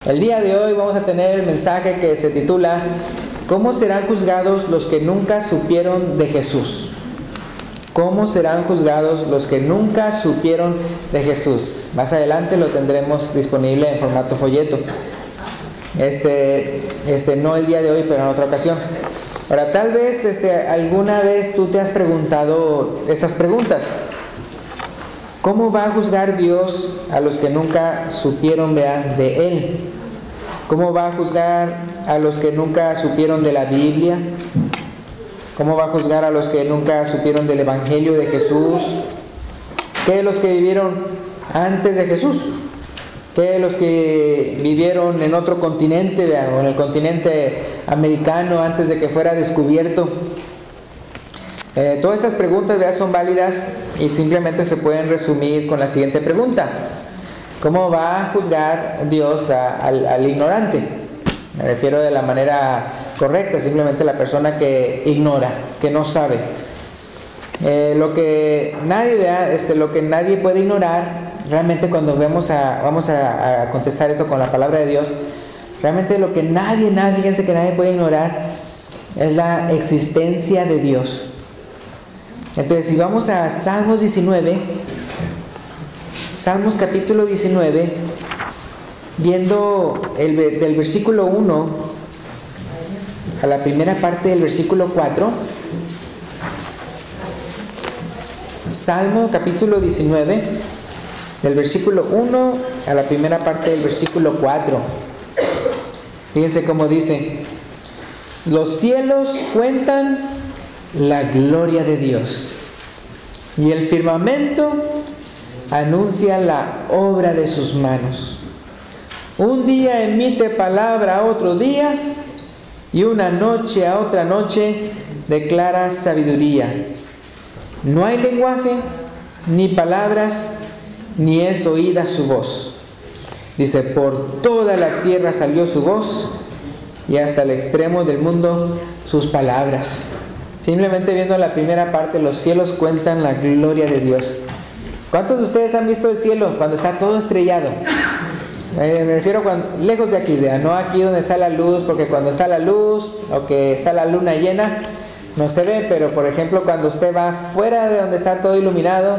El día de hoy vamos a tener el mensaje que se titula ¿Cómo serán juzgados los que nunca supieron de Jesús? ¿Cómo serán juzgados los que nunca supieron de Jesús? Más adelante lo tendremos disponible en formato folleto. No el día de hoy, pero en otra ocasión. Ahora, tal vez alguna vez tú te has preguntado estas preguntas. ¿Cómo va a juzgar Dios a los que nunca supieron de Él? ¿Cómo va a juzgar a los que nunca supieron de la Biblia? ¿Cómo va a juzgar a los que nunca supieron del Evangelio de Jesús? ¿Qué de los que vivieron antes de Jesús? ¿Qué de los que vivieron en otro continente, o en el continente americano antes de que fuera descubierto? Todas estas preguntas son válidas y simplemente se pueden resumir con la siguiente pregunta. ¿Cómo va a juzgar Dios al ignorante? Me refiero de la manera correcta, simplemente la persona que ignora, que no sabe. Lo que nadie puede ignorar, realmente cuando vamos a contestar esto con la palabra de Dios, realmente lo que fíjense que nadie puede ignorar es la existencia de Dios. Entonces, si vamos a Salmos 19, Salmos capítulo 19, viendo del versículo 1 a la primera parte del versículo 4, Salmo capítulo 19, del versículo 1 a la primera parte del versículo 4. Fíjense cómo dice: los cielos cuentan la gloria de Dios, y el firmamento anuncia la obra de sus manos. Un día emite palabra a otro día, y una noche a otra noche declara sabiduría. No hay lenguaje, ni palabras, ni es oída su voz. Dice: por toda la tierra salió su voz, y hasta el extremo del mundo sus palabras. Simplemente viendo la primera parte, los cielos cuentan la gloria de Dios. ¿Cuántos de ustedes han visto el cielo cuando está todo estrellado? Me refiero lejos de aquí, no aquí donde está la luz, porque cuando está la luz o que está la luna llena no se ve, pero por ejemplo cuando usted va fuera de donde está todo iluminado,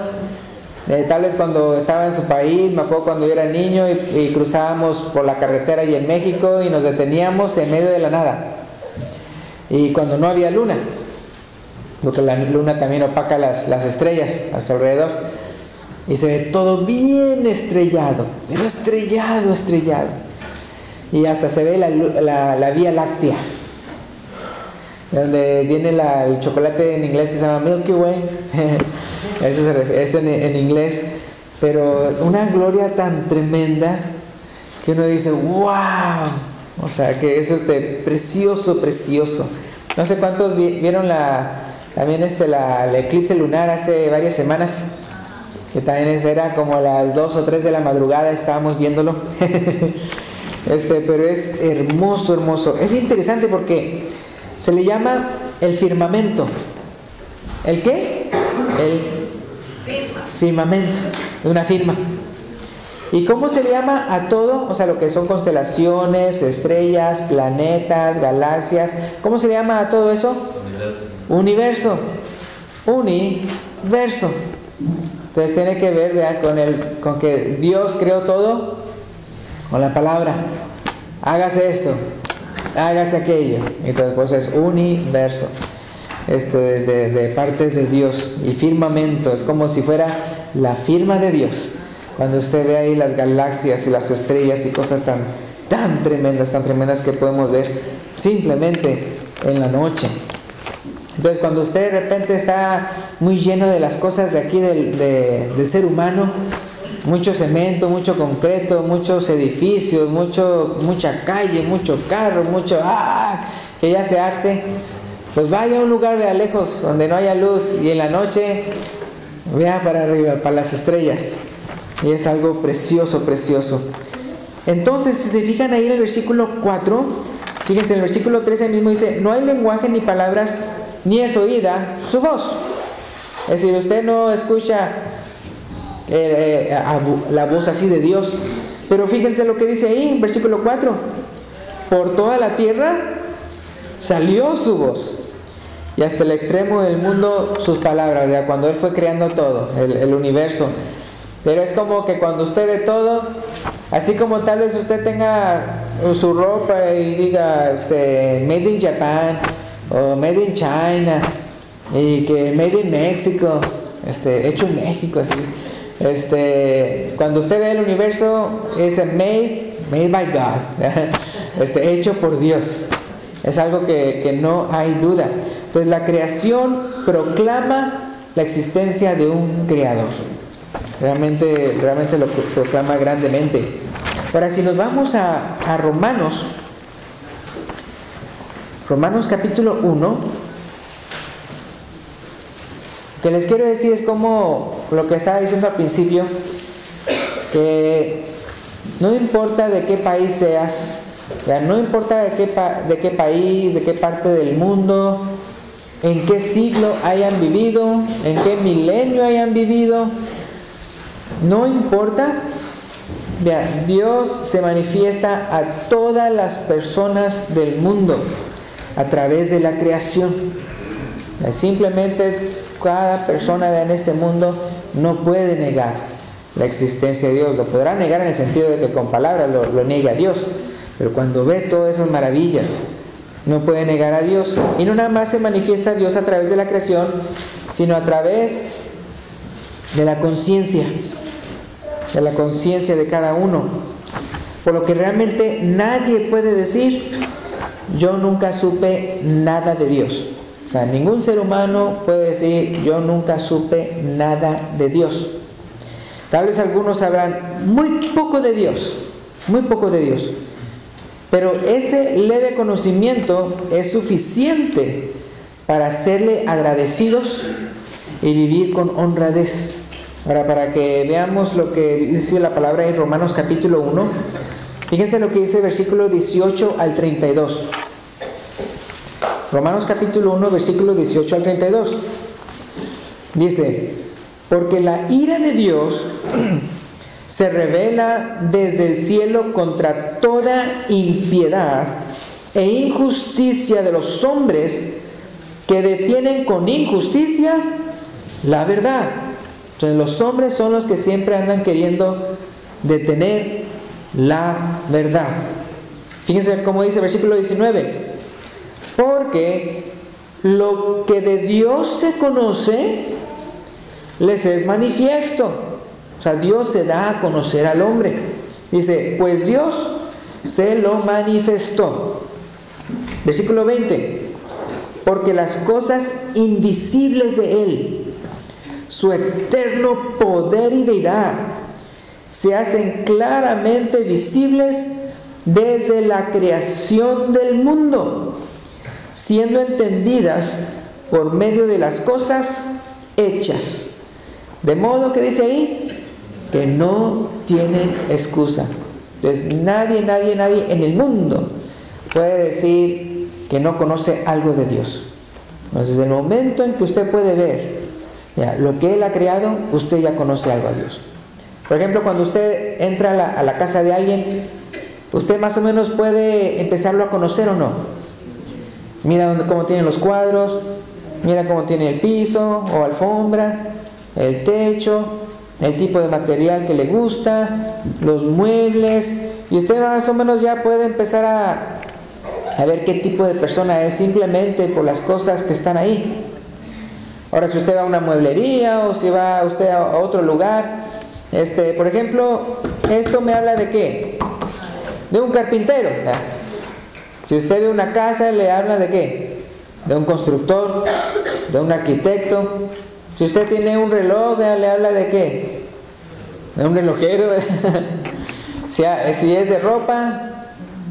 tal vez cuando estaba en su país, me acuerdo cuando yo era niño y cruzábamos por la carretera y en México y nos deteníamos en medio de la nada, y cuando no había luna, porque la luna también opaca las estrellas a su alrededor, y se ve todo bien estrellado, pero estrellado, y hasta se ve la Vía Láctea, donde viene el chocolate en inglés que se llama Milky Way. Eso es en inglés, pero una gloria tan tremenda que uno dice wow, o sea que es precioso. No sé cuántos vieron también el eclipse lunar hace varias semanas, que también era como a las 2 o 3 de la madrugada, estábamos viéndolo. Pero es hermoso. Es interesante porque se le llama el firmamento. ¿El qué? El firmamento, una firma. ¿Y cómo se le llama a todo? O sea, lo que son constelaciones, estrellas, planetas, galaxias. ¿Cómo se le llama a todo eso? Universo. Entonces tiene que ver con que Dios creó todo con la palabra. Hágase esto, hágase aquello. Entonces pues es universo, de parte de Dios. Y firmamento es como si fuera la firma de Dios. Cuando usted ve ahí las galaxias y las estrellas y cosas tan tremendas que podemos ver simplemente en la noche. Entonces cuando usted de repente está muy lleno de las cosas de aquí del ser humano, mucho cemento, mucho concreto, muchos edificios, mucha calle, mucho carro, que ya se arte, pues vaya a un lugar de lejos donde no haya luz, y en la noche vea para arriba, para las estrellas, y es algo precioso. Entonces, si se fijan ahí en el versículo 4, fíjense, en el versículo 13 mismo dice: no hay lenguaje ni palabras, ni es oída su voz. Es decir, usted no escucha la voz así de Dios, Pero fíjense lo que dice ahí, versículo 4. Por toda la tierra salió su voz, y hasta el extremo del mundo sus palabras, ya cuando Él fue creando todo, el universo. Pero es como que cuando usted ve todo, así como tal vez usted tenga su ropa y diga Made in Japan o Made in China y que Made in Mexico, hecho en México, así. Cuando usted ve el universo es made by God, hecho por Dios. Es algo que no hay duda. Entonces la creación proclama la existencia de un creador. Realmente lo proclama grandemente. Ahora, si nos vamos a Romanos capítulo 1, lo que les quiero decir es como lo que estaba diciendo al principio, que no importa de qué país seas, ya no importa de qué país, de qué parte del mundo, en qué siglo hayan vivido, en qué milenio hayan vivido, no importa. Vean, Dios se manifiesta a todas las personas del mundo a través de la creación. Simplemente cada persona en este mundo no puede negar la existencia de Dios. Lo podrá negar en el sentido de que con palabras lo niegue a Dios, pero cuando ve todas esas maravillas no puede negar a Dios. Y no nada más se manifiesta a Dios a través de la creación, sino a través de la conciencia de cada uno. Por lo que realmente nadie puede decir: yo nunca supe nada de Dios. O sea, ningún ser humano puede decir: yo nunca supe nada de Dios. Tal vez algunos sabrán muy poco de Dios, pero ese leve conocimiento es suficiente para serle agradecidos y vivir con honradez. Ahora, para que veamos lo que dice la palabra en Romanos capítulo 1, fíjense lo que dice versículo 18 al 32. Romanos capítulo 1, versículo 18 al 32. Dice: porque la ira de Dios se revela desde el cielo contra toda impiedad e injusticia de los hombres que detienen con injusticia la verdad. Entonces los hombres son los que siempre andan queriendo detener la verdad. Fíjense cómo dice el versículo 19. Porque lo que de Dios se conoce les es manifiesto. O sea, Dios se da a conocer al hombre. Dice: pues Dios se lo manifestó. Versículo 20. Porque las cosas invisibles de Él, su eterno poder y deidad, se hacen claramente visibles desde la creación del mundo, siendo entendidas por medio de las cosas hechas. De modo que dice ahí que no tienen excusa. Entonces nadie en el mundo puede decir que no conoce algo de Dios. Entonces, desde el momento en que usted puede ver lo que Él ha creado, usted ya conoce algo a Dios. Por ejemplo, cuando usted entra a la casa de alguien, usted más o menos puede empezarlo a conocer, ¿o no? Mira cómo tienen los cuadros, mira cómo tiene el piso o alfombra, el techo, el tipo de material que le gusta, los muebles, y usted más o menos ya puede empezar a ver qué tipo de persona es simplemente por las cosas que están ahí. Ahora, si usted va a una mueblería o si va usted a otro lugar, por ejemplo, esto me habla de ¿qué? De un carpintero, ¿verdad? Si usted ve una casa, le habla de ¿qué? De un constructor, de un arquitecto. Si usted tiene un reloj, le habla de ¿qué? De un relojero. Si es de ropa,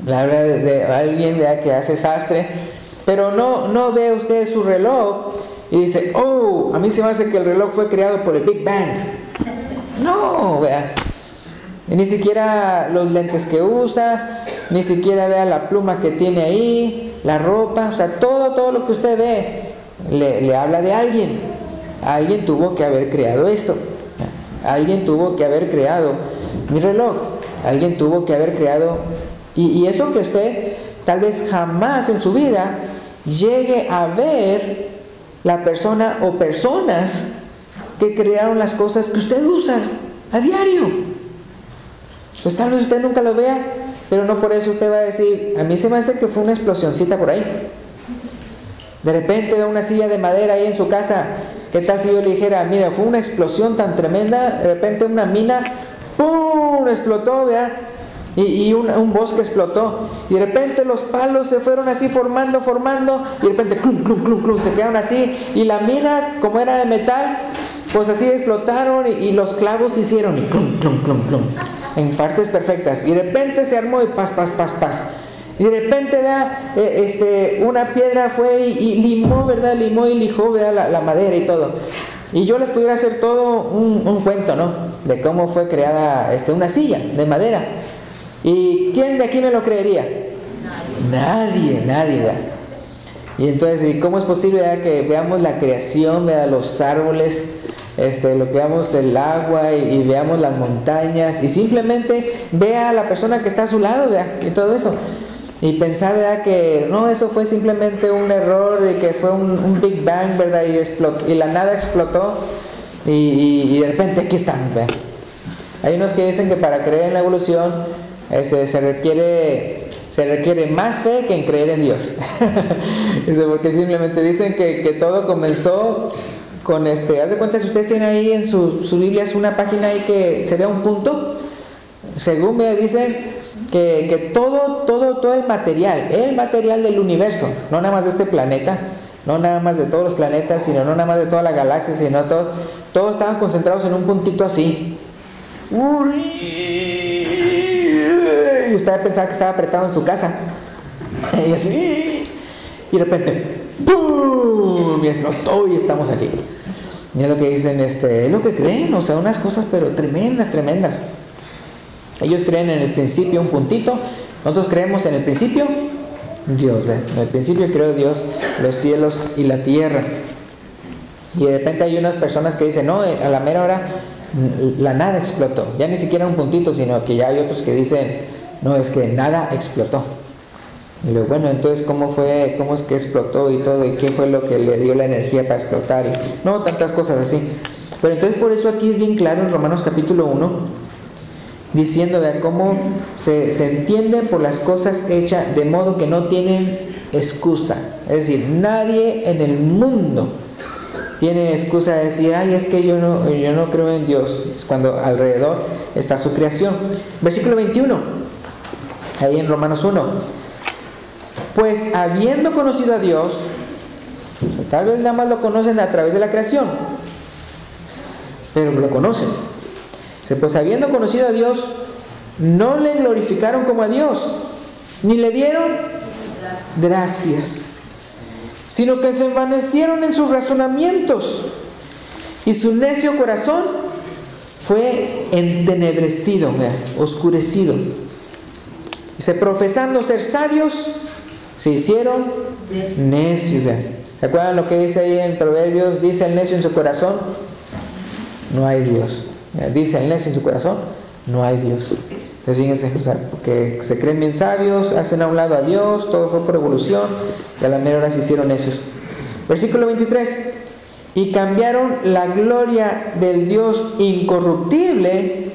le habla de alguien que hace sastre. Pero no ve usted su reloj y dice: oh, a mí se me hace que el reloj fue creado por el Big Bang. No, vea. Y ni siquiera los lentes que usa, ni siquiera vea la pluma que tiene ahí, la ropa. O sea, todo lo que usted ve le habla de alguien. Alguien tuvo que haber creado esto. Alguien tuvo que haber creado mi reloj. Alguien tuvo que haber creado, y eso que usted tal vez jamás en su vida llegue a ver la persona o personas que crearon las cosas que usted usa a diario. Pues tal vez usted nunca lo vea, pero no por eso usted va a decir, a mí se me hace que fue una explosioncita por ahí. De repente ve una silla de madera ahí en su casa. ¿Qué tal si yo le dijera, mira, fue una explosión tan tremenda, de repente una mina, ¡pum!, explotó, ¿verdad? Y un bosque explotó, y de repente los palos se fueron así formando, y de repente clum, clum, clum, clum, se quedaron así, y la mina, como era de metal, pues así explotaron, y los clavos se hicieron, y clum, clum, clum, clum, en partes perfectas, y de repente se armó, y paz, paz, paz, paz, y de repente, vea, una piedra fue y limó, ¿verdad? Limó y lijó, ¿verdad? La madera y todo. Y yo les pudiera hacer todo un cuento, ¿no? De cómo fue creada una silla de madera. ¿Y quién de aquí me lo creería? Nadie, ¿verdad? Y entonces, ¿y cómo es posible, ¿verdad?, que veamos la creación, ¿verdad?, los árboles, lo que veamos el agua y veamos las montañas, y simplemente vea a la persona que está a su lado, ¿verdad?, y todo eso, y pensar, ¿verdad?, que no, eso fue simplemente un error, de que fue un Big Bang, ¿verdad?, y la nada explotó, y de repente aquí están, ¿verdad? Hay unos que dicen que para creer en la evolución se requiere más fe que en creer en Dios. Porque simplemente dicen que todo comenzó con haz de cuenta, si ustedes tienen ahí en su Biblia, es una página ahí que se vea un punto, según me dicen que todo el material del universo, no nada más de este planeta, no nada más de todos los planetas, sino no nada más de toda la galaxia, sino todos estaban concentrados en un puntito así. Y usted pensaba que estaba apretado en su casa, y así, y de repente ¡pum!, y explotó, y estamos aquí. Y es lo que dicen, es lo que creen, o sea, unas cosas pero tremendas. Ellos creen en el principio un puntito, nosotros creemos en el principio Dios, ¿verdad? En el principio creó Dios los cielos y la tierra. Y de repente hay unas personas que dicen, no, a la mera hora la nada explotó, ya ni siquiera un puntito, sino que ya hay otros que dicen, no, es que nada explotó. Y luego, bueno, entonces ¿cómo es que explotó y todo? ¿Y qué fue lo que le dio la energía para explotar? Y no, tantas cosas así. Pero entonces por eso aquí es bien claro en Romanos capítulo 1, diciendo de cómo se entiende por las cosas hechas de modo que no tienen excusa. Es decir, nadie en el mundo tiene excusa de decir, ay, es que yo no creo en Dios, es cuando alrededor está su creación. Versículo 21, ahí en Romanos 1. Pues habiendo conocido a Dios, o sea, tal vez nada más lo conocen a través de la creación, pero lo conocen. Pues habiendo conocido a Dios, no le glorificaron como a Dios, ni le dieron gracias, sino que se envanecieron en sus razonamientos, y su necio corazón fue entenebrecido, oscurecido. Se profesando ser sabios, se hicieron necios. ¿Se acuerdan lo que dice ahí en Proverbios? Dice el necio en su corazón, no hay Dios. Dice el necio en su corazón, no hay Dios. Entonces fíjense, o sea, porque se creen bien sabios, hacen a un lado a Dios, todo fue por evolución, y a la mera hora se hicieron necios. Versículo 23. Y cambiaron la gloria del Dios incorruptible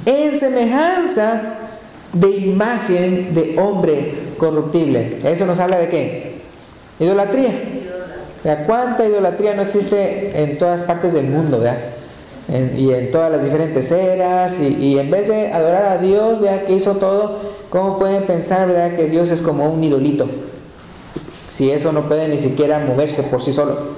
en semejanza de imagen de hombre corruptible. Eso nos habla de ¿qué? Idolatría. ¿Cuánta idolatría no existe en todas partes del mundo, ¿verdad? Y en todas las diferentes eras, y en vez de adorar a Dios, ¿verdad?, que hizo todo, ¿cómo pueden pensar, ¿verdad?, que Dios es como un idolito? Si eso no puede ni siquiera moverse por sí solo.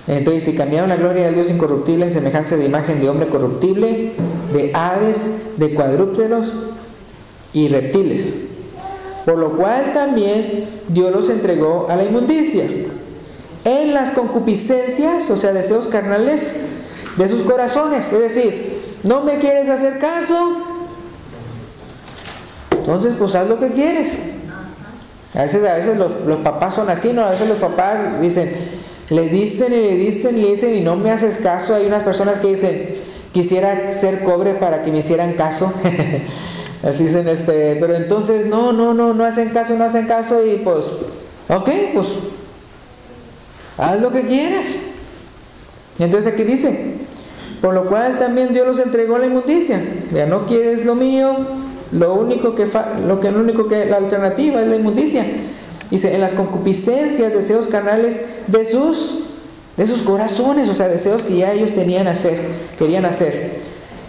Entonces, si cambiaron la gloria del Dios incorruptible en semejanza de imagen de hombre corruptible, de aves, de cuadrúpedos y reptiles, por lo cual también Dios los entregó a la inmundicia en las concupiscencias, o sea, deseos carnales de sus corazones. Es decir, ¿no me quieres hacer caso? Entonces pues haz lo que quieres. A veces los papás son así, ¿no? A veces los papás le dicen y no me haces caso. Hay unas personas que dicen, quisiera ser cobre para que me hicieran caso. Así dicen, pero entonces no hacen caso y pues, ok, pues, haz lo que quieras. Y entonces aquí dice, por lo cual también Dios los entregó a la inmundicia. Ya no quieres lo mío, la alternativa es la inmundicia. Dice, en las concupiscencias, deseos carnales de sus corazones, o sea, deseos que ya ellos querían hacer.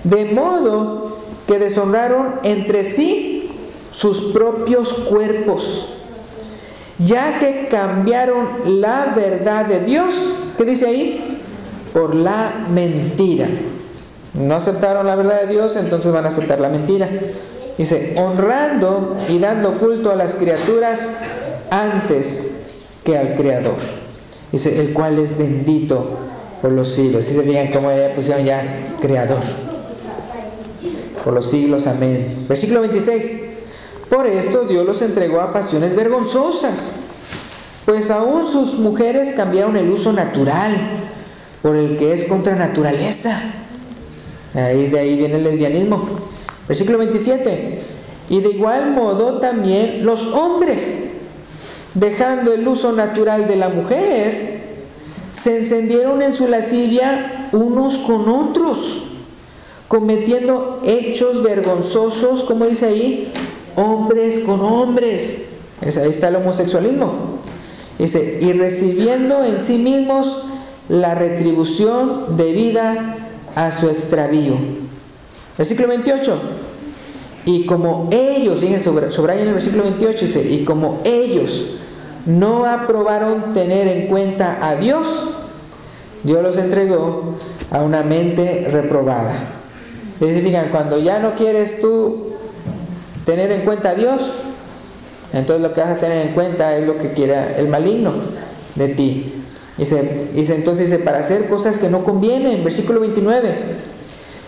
De modo que deshonraron entre sí sus propios cuerpos, ya que cambiaron la verdad de Dios, ¿qué dice ahí? Por la mentira. No aceptaron la verdad de Dios, entonces van a aceptar la mentira. Dice, honrando y dando culto a las criaturas antes que al Creador. Dice, el cual es bendito por los siglos. Si se fijan cómo ya pusieron ya Creador. Por los siglos, amén. Versículo 26. Por esto Dios los entregó a pasiones vergonzosas, pues aún sus mujeres cambiaron el uso natural por el que es contra naturaleza. De ahí viene el lesbianismo. Versículo 27. Y de igual modo también los hombres, dejando el uso natural de la mujer, se encendieron en su lascivia unos con otros, cometiendo hechos vergonzosos, como dice ahí, hombres con hombres. Ahí está el homosexualismo. Dice, y recibiendo en sí mismos la retribución debida a su extravío. Versículo 28. Y como ellos, fíjense, subrayan el versículo 28, dice, y como ellos no aprobaron tener en cuenta a Dios, Dios los entregó a una mente reprobada. Es decir, cuando ya no quieres tú tener en cuenta a Dios, entonces lo que vas a tener en cuenta es lo que quiera el maligno de ti. Entonces dice, para hacer cosas que no convienen. Versículo 29.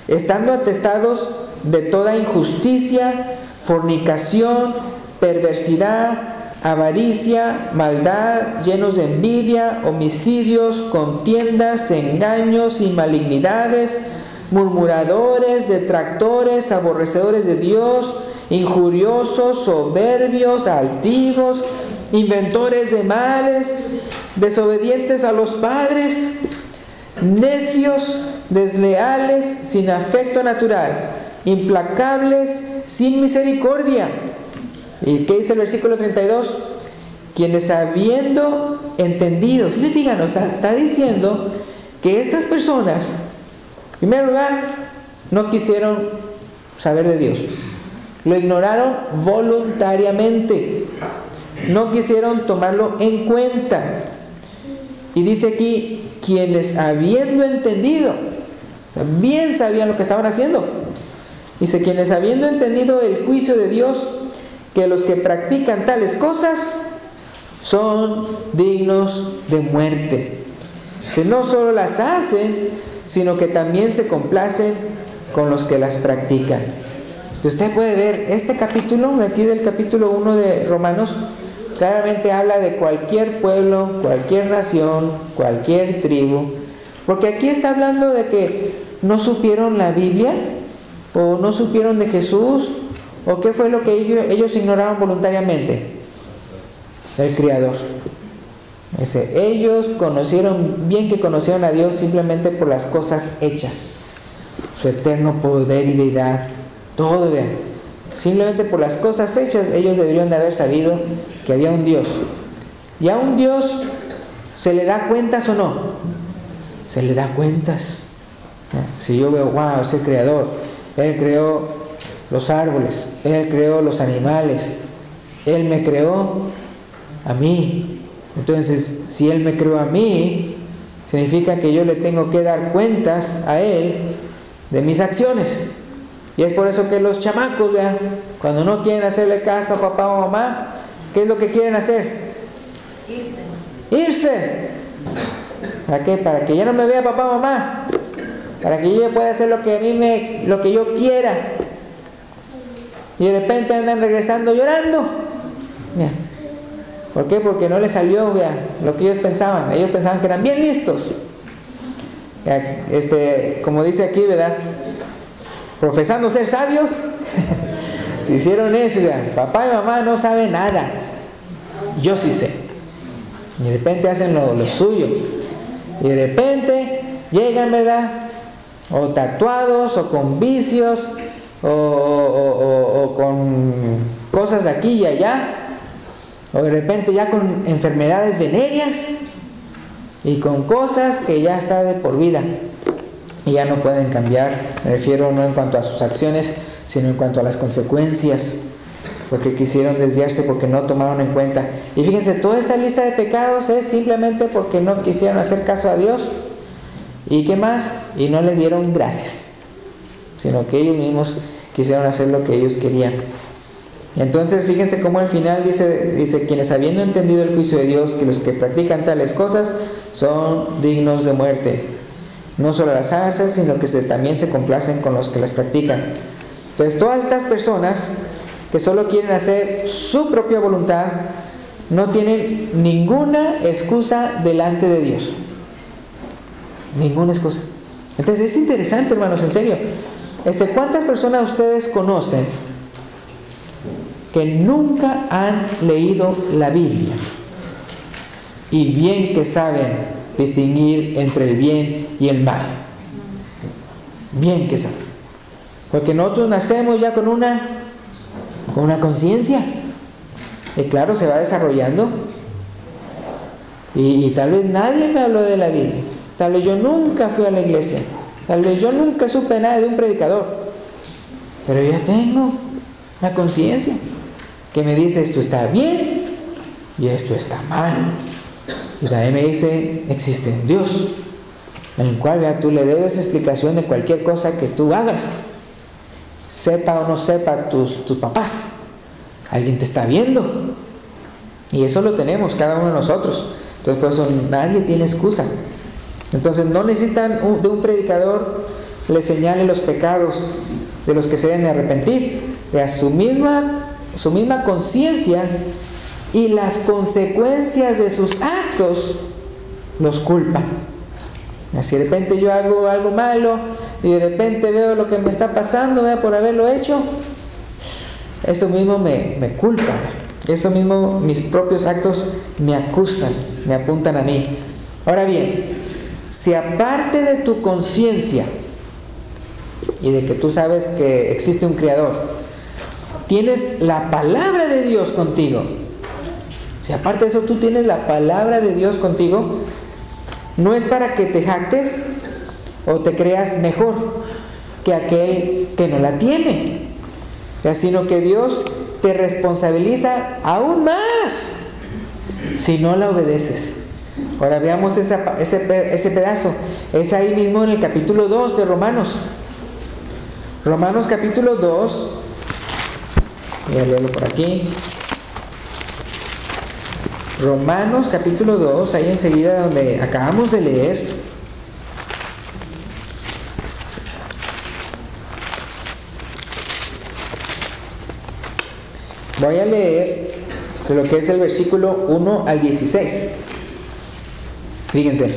Estando atestados de toda injusticia, fornicación, perversidad, avaricia, maldad, llenos de envidia, homicidios, contiendas, engaños y malignidades, murmuradores, detractores, aborrecedores de Dios, injuriosos, soberbios, altivos, inventores de males, desobedientes a los padres, necios, desleales, sin afecto natural, implacables, sin misericordia. ¿Y qué dice el versículo 32? Quienes habiendo entendido, si se fijan, o sea, está diciendo que estas personas, en primer lugar, no quisieron saber de Dios, lo ignoraron voluntariamente, no quisieron tomarlo en cuenta. Y dice aquí, quienes habiendo entendido, o sea, bien sabían lo que estaban haciendo. Dice, quienes habiendo entendido el juicio de Dios, que los que practican tales cosas son dignos de muerte. Dice, no solo las hacen, sino que también se complacen con los que las practican. Usted puede ver este capítulo, de aquí del capítulo 1 de Romanos, claramente habla de cualquier pueblo, cualquier nación, cualquier tribu, porque aquí está hablando de que no supieron la Biblia, o no supieron de Jesús, o qué fue lo que ellos ignoraron voluntariamente. El Creador. Ellos conocieron a Dios simplemente por las cosas hechas, su eterno poder y deidad, todo, vean. Simplemente por las cosas hechas, ellos deberían de haber sabido que había un Dios. ¿Y a un Dios se le da cuentas o no? Se le da cuentas. Si yo veo, wow, es el Creador, Él creó los árboles, Él creó los animales, Él me creó a mí. Entonces, si Él me creó a mí, significa que yo le tengo que dar cuentas a Él de mis acciones. Y es por eso que los chamacos, ¿verdad?, cuando no quieren hacerle caso a papá o mamá, ¿qué es lo que quieren hacer? Irse. ¿Para qué? Para que ya no me vea papá o mamá, para que yo pueda hacer lo que yo quiera. Y de repente andan regresando llorando. Mira. ¿Por qué? Porque no les salió, vea, lo que ellos pensaban. Ellos pensaban que eran bien listos. como dice aquí, ¿verdad? Profesando ser sabios, se hicieron eso, ¿verdad? Papá y mamá no saben nada, yo sí sé. Y de repente hacen lo suyo. Y de repente llegan, ¿verdad? O tatuados, o con vicios, o con cosas de aquí y allá. O de repente ya con enfermedades venéreas y con cosas que ya está de por vida y ya no pueden cambiar. Me refiero no en cuanto a sus acciones, sino en cuanto a las consecuencias, porque quisieron desviarse, porque no tomaron en cuenta. Y fíjense, toda esta lista de pecados es simplemente porque no quisieron hacer caso a Dios. ¿Y qué más? Y no le dieron gracias, sino que ellos mismos quisieron hacer lo que ellos querían. Entonces fíjense cómo al final dice quienes habiendo entendido el juicio de Dios, que los que practican tales cosas son dignos de muerte. No solo las hacen, sino que también se complacen con los que las practican. Entonces todas estas personas que solo quieren hacer su propia voluntad no tienen ninguna excusa delante de Dios. Ninguna excusa. Entonces es interesante, hermanos, en serio. ¿Cuántas personas ustedes conocen que nunca han leído la Biblia y bien que saben distinguir entre el bien y el mal? Bien que saben. Porque nosotros nacemos ya con una conciencia. Y claro, se va desarrollando. Y tal vez nadie me habló de la Biblia. Tal vez yo nunca fui a la iglesia. Tal vez yo nunca supe nada de un predicador. Pero yo tengo una conciencia que me dice esto está bien y esto está mal. Y también me dice existe un Dios en el cual tú le debes explicación de cualquier cosa que tú hagas, sepa o no sepa tus papás. Alguien te está viendo, y eso lo tenemos cada uno de nosotros. Entonces por eso nadie tiene excusa. Entonces no necesitan de un predicador le señale los pecados de los que se deben arrepentir. De su misma conciencia y las consecuencias de sus actos los culpan. Si de repente yo hago algo malo y de repente veo lo que me está pasando, ¿verdad?, por haberlo hecho, eso mismo me culpa. Eso mismo, mis propios actos me acusan, me apuntan a mí. Ahora bien, si aparte de tu conciencia y de que tú sabes que existe un Creador, tienes la palabra de Dios contigo, si aparte de eso tú tienes la palabra de Dios contigo, no es para que te jactes o te creas mejor que aquel que no la tiene, sino que Dios te responsabiliza aún más si no la obedeces. Ahora veamos ese pedazo. Es ahí mismo en el capítulo 2 de Romanos. Romanos capítulo 2. Voy a leerlo por aquí. Romanos capítulo 2, ahí enseguida donde acabamos de leer. Voy a leer lo que es el versículo 1 al 16. Fíjense.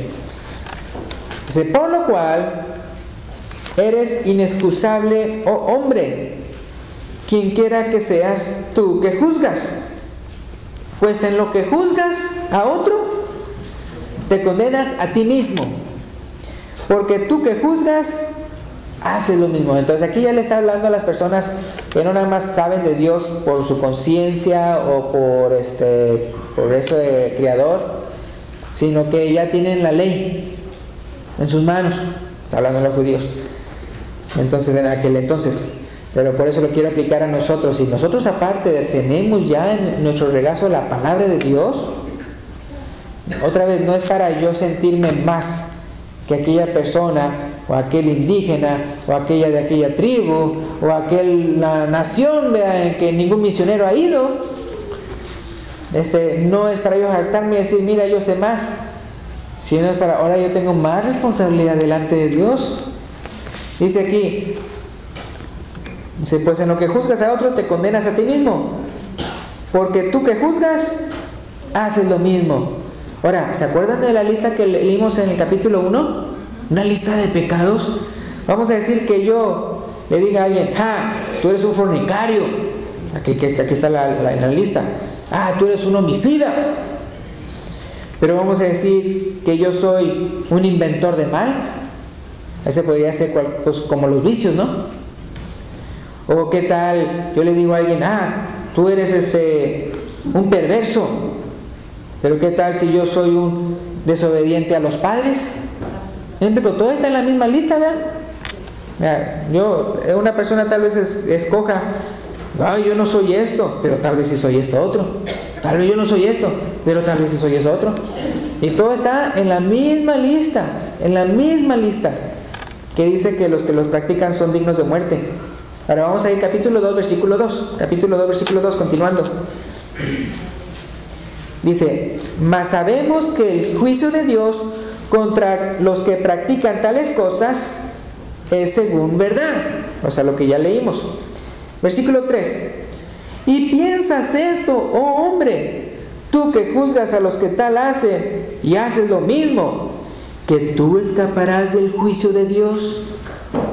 Dice: por lo cual eres inexcusable, oh hombre, quien quiera que seas tú que juzgas. Pues en lo que juzgas a otro, te condenas a ti mismo, porque tú que juzgas, haces lo mismo. Entonces aquí ya le está hablando a las personas que no nada más saben de Dios por su conciencia o por eso de Creador, sino que ya tienen la ley en sus manos. Está hablando a los judíos. Entonces, en aquel entonces, pero por eso lo quiero aplicar a nosotros. Y nosotros aparte tenemos ya en nuestro regazo la palabra de Dios. Otra vez, no es para yo sentirme más que aquella persona o aquel indígena o aquella de aquella tribu o aquella nación en que ningún misionero ha ido. No es para yo jactarme y decir mira, yo sé más, sino es para ahora yo tengo más responsabilidad delante de Dios. Dice aquí, dice: pues en lo que juzgas a otro te condenas a ti mismo, porque tú que juzgas haces lo mismo. Ahora, ¿se acuerdan de la lista que leímos en el capítulo 1? una lista de pecados. Vamos a decir que yo le diga a alguien, tú eres un fornicario. Aquí está en la lista. Tú eres un homicida. Pero vamos a decir que yo soy un inventor de mal. Ese podría ser pues, como los vicios, ¿no? O qué tal, yo le digo a alguien, tú eres un perverso. Pero qué tal si yo soy un desobediente a los padres. Todo está en la misma lista, ¿verdad? Una persona tal vez escoja, yo no soy esto, pero tal vez sí soy esto otro. Tal vez yo no soy esto, pero tal vez sí soy eso otro. Y todo está en la misma lista, que dice que los practican son dignos de muerte. Ahora vamos a ir capítulo 2, versículo 2. Capítulo 2, versículo 2, continuando. Dice, mas sabemos que el juicio de Dios contra los que practican tales cosas es según verdad. O sea, lo que ya leímos. Versículo 3. Y piensas esto, oh hombre, tú que juzgas a los que tal hacen y haces lo mismo, que tú escaparás del juicio de Dios.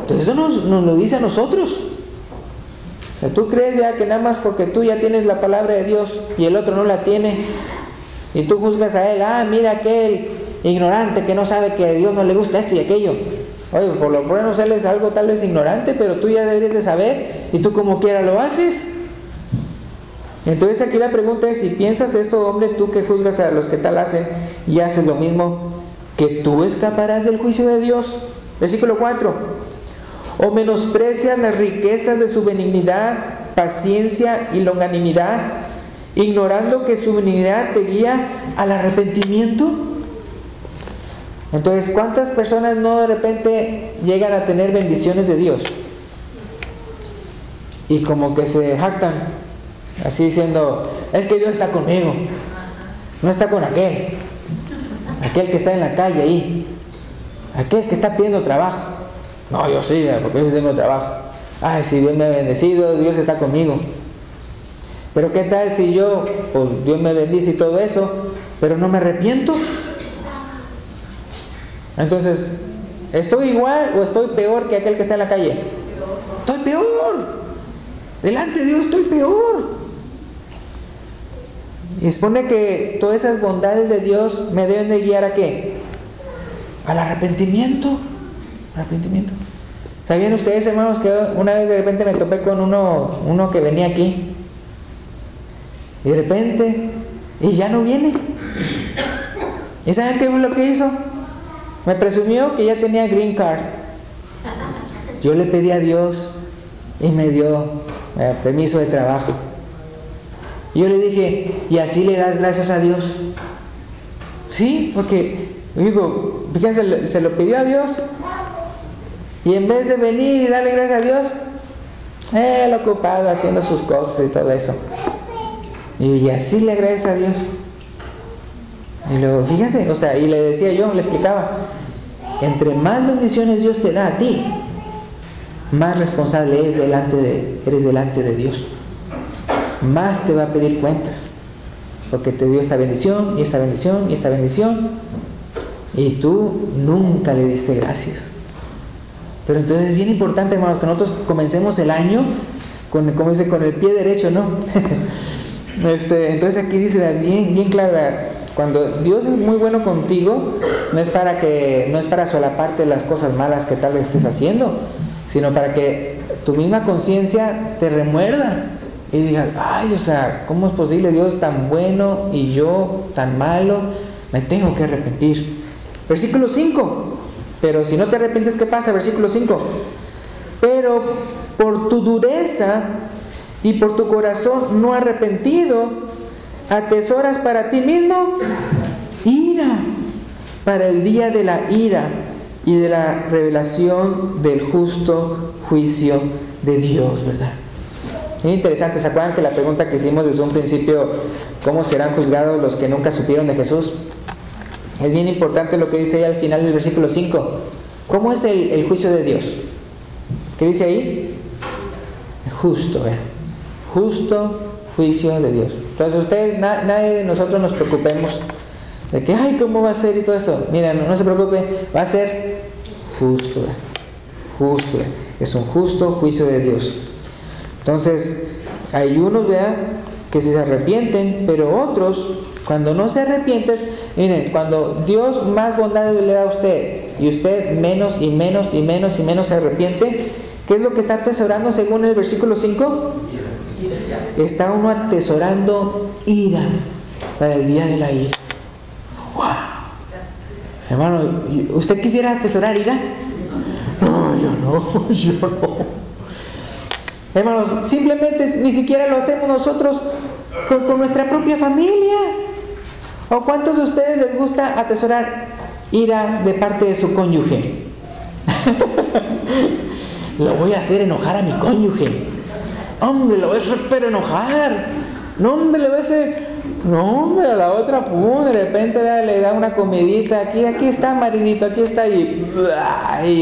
Entonces eso nos lo dice a nosotros. O sea, tú crees ya que nada más porque tú ya tienes la palabra de Dios y el otro no la tiene, y tú juzgas a él, mira aquel ignorante que no sabe que a Dios no le gusta esto y aquello. Oye, por lo menos él es algo tal vez ignorante, pero tú ya deberías de saber y tú como quiera lo haces. Entonces aquí la pregunta es, si piensas esto, hombre, tú que juzgas a los que tal hacen y haces lo mismo, que tú escaparás del juicio de Dios. Versículo 4. O menosprecias las riquezas de su benignidad, paciencia y longanimidad, ignorando que su benignidad te guía al arrepentimiento. Entonces, ¿cuántas personas no de repente llegan a tener bendiciones de Dios? Y como que se jactan, así diciendo, es que Dios está conmigo, no está con aquel que está en la calle ahí, aquel que está pidiendo trabajo. No, yo sí, porque yo sí tengo trabajo. Si Dios me ha bendecido, Dios está conmigo. Pero qué tal si yo, pues Dios me bendice y todo eso, pero no me arrepiento. Entonces, ¿estoy igual o estoy peor que aquel que está en la calle? Estoy peor. Delante de Dios estoy peor. Y supone que todas esas bondades de Dios me deben de guiar ¿a qué? Al arrepentimiento. ¿Sabían ustedes, hermanos, que una vez de repente me topé con uno que venía aquí? Y de repente, y ya no viene. ¿Y saben qué fue lo que hizo? Me presumió que ya tenía green card. Yo le pedí a Dios y me dio permiso de trabajo. Y yo le dije, ¿y así le das gracias a Dios? Sí, porque, digo, fíjense, se lo pidió a Dios. Y en vez de venir y darle gracias a Dios, él ocupado haciendo sus cosas y todo eso. Y así le agradece a Dios. Y luego, fíjate, y le decía yo, le explicaba, entre más bendiciones Dios te da a ti, más responsable eres delante de Dios. Más te va a pedir cuentas, porque te dio esta bendición, y esta bendición, y esta bendición, y tú nunca le diste gracias. Pero entonces es bien importante, hermanos, que nosotros comencemos el año con el pie derecho, ¿no? Entonces aquí dice bien claro, cuando Dios es muy bueno contigo, no es para solaparte las cosas malas que tal vez estés haciendo, sino para que tu misma conciencia te remuerda y digas, ¿cómo es posible Dios tan bueno y yo tan malo? Me tengo que arrepentir. Versículo 5. Pero si no te arrepientes, ¿qué pasa? Versículo 5. Pero por tu dureza y por tu corazón no arrepentido, atesoras para ti mismo ira, para el día de la ira y de la revelación del justo juicio de Dios, ¿verdad? Es interesante. ¿Se acuerdan que la pregunta que hicimos desde un principio, ¿cómo serán juzgados los que nunca supieron de Jesús? Es bien importante lo que dice ahí al final del versículo 5. ¿Cómo es el juicio de Dios? ¿Qué dice ahí? Justo, justo juicio de Dios. Entonces ustedes, nadie de nosotros nos preocupemos de que, ¿cómo va a ser y todo esto? Miren, no se preocupe, va a ser justo. Justo. Es un justo juicio de Dios. Entonces, hay unos, ¿verdad?, que se arrepienten, pero otros, cuando no se arrepienten, miren, cuando Dios más bondades le da a usted y usted menos y menos y menos y menos se arrepiente, ¿qué es lo que está atesorando según el versículo 5? Está uno atesorando ira para el día de la ira. ¡Wow! Hermano, ¿usted quisiera atesorar ira? No, yo no. Hermanos, simplemente ni siquiera lo hacemos nosotros con nuestra propia familia. ¿O cuántos de ustedes les gusta atesorar ira de parte de su cónyuge? Lo voy a hacer enojar a mi cónyuge. Hombre, lo voy a hacer enojar. No, hombre, le voy a hacer... No, hombre, a la otra, pum, de repente le da una comidita. Aquí está, marinito, aquí está. Y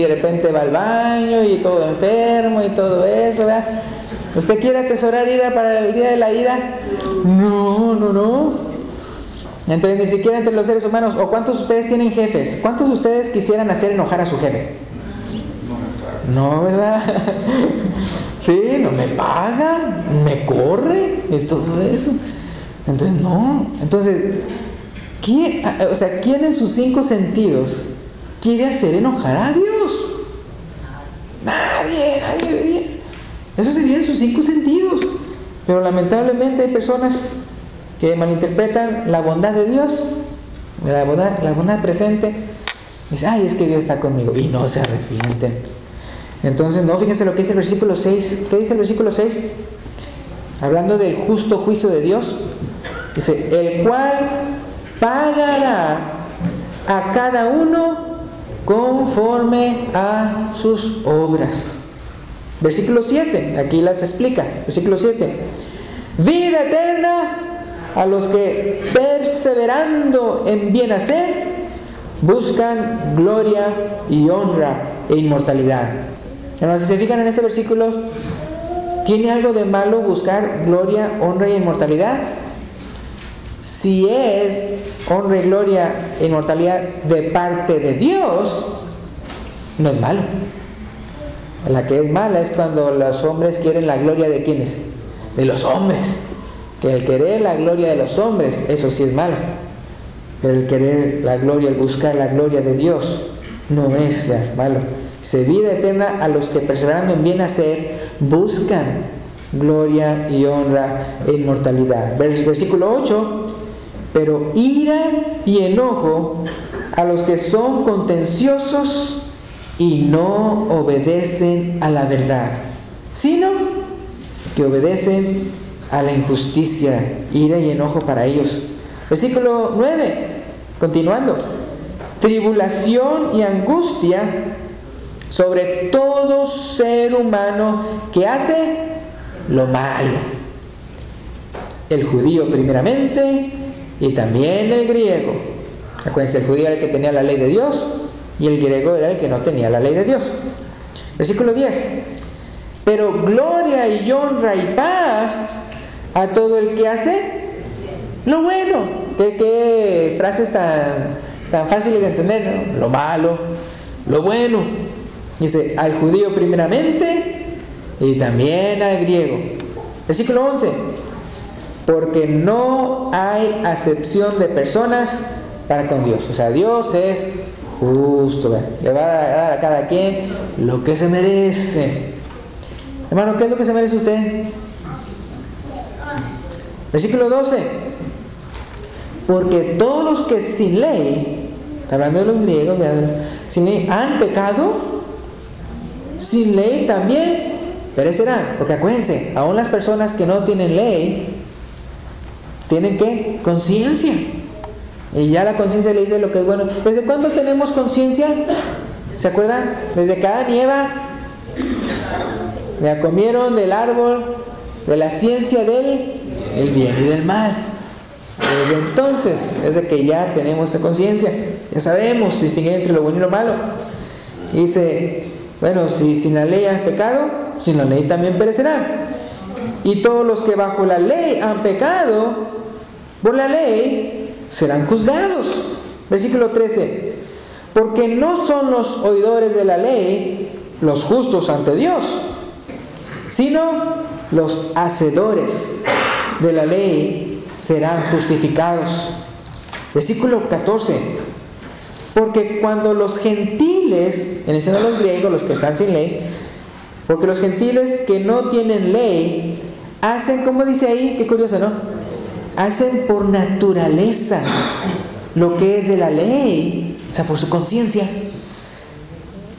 de repente va al baño y todo enfermo y todo eso, ¿verdad? ¿Usted quiere atesorar ira para el día de la ira? No. Entonces, ni siquiera entre los seres humanos. ¿O cuántos de ustedes tienen jefes? ¿Cuántos de ustedes quisieran hacer enojar a su jefe? No, ¿verdad? Sí, no me paga, me corre y todo eso. Entonces, no. Entonces, ¿quién en sus 5 sentidos quiere hacer enojar a Dios? Nadie debería. Eso sería en sus 5 sentidos. Pero lamentablemente hay personas que malinterpretan la bondad de Dios, la bondad presente. Dicen, ay, es que Dios está conmigo. Y no se arrepienten. Entonces, no, fíjense lo que dice el versículo 6. ¿Qué dice el versículo 6? Hablando del justo juicio de Dios. Dice, el cual pagará a cada uno conforme a sus obras. Versículo 7, aquí las explica. Versículo 7. Vida eterna a los que perseverando en bien hacer buscan gloria y honra e inmortalidad. Bueno, si se fijan en este versículo, ¿tiene algo de malo buscar gloria, honra e inmortalidad? Si es honra y gloria e inmortalidad de parte de Dios, no es malo. La que es mala es cuando los hombres quieren la gloria de ¿quiénes? De los hombres. Que el querer la gloria de los hombres, eso sí es malo. Pero el querer la gloria, el buscar la gloria de Dios, no es malo. Dice, vida eterna a los que perseverando en bien hacer buscan gloria y honra e inmortalidad. Versículo 8. Pero ira y enojo a los que son contenciosos y no obedecen a la verdad, sino que obedecen a la injusticia. Ira y enojo para ellos. Versículo 9, continuando. Tribulación y angustia sobre todo ser humano que hace lo malo. El judío primeramente y también el griego. Acuérdense, el judío era el que tenía la ley de Dios y el griego era el que no tenía la ley de Dios. Versículo 10. Pero gloria y honra y paz a todo el que hace lo bueno. ¿Qué frases tan fáciles de entender, ¿no? Lo malo, lo bueno. Dice, al judío primeramente y también al griego. Versículo 11. Porque no hay acepción de personas para con Dios. O sea, Dios es justo, ¿verdad? Le va a dar a cada quien lo que se merece. Hermano, ¿qué es lo que se merece usted? Versículo 12. Porque todos los que sin ley, está hablando de los griegos, sin ley han pecado, sin ley también perecerán. Porque acuérdense, aún las personas que no tienen ley tienen ¿qué? Conciencia. Y ya la conciencia le dice lo que es bueno. ¿Desde cuándo tenemos conciencia? ¿Se acuerdan? Desde que Adán y Eva ya comieron del árbol de la ciencia del bien y del mal. Desde entonces, desde que ya tenemos esa conciencia, ya sabemos distinguir entre lo bueno y lo malo. Y dice, bueno, si sin la ley has pecado, sin la ley también perecerán. Y todos los que bajo la ley han pecado por la ley serán juzgados. Versículo 13. Porque no son los oidores de la ley los justos ante Dios, sino los hacedores de la ley serán justificados. Versículo 14. Porque cuando los gentiles, en ese no los griegos, los que están sin ley, porque los gentiles que no tienen ley, hacen, como dice ahí, qué curioso, ¿no? Hacen por naturaleza lo que es de la ley, o sea, por su conciencia,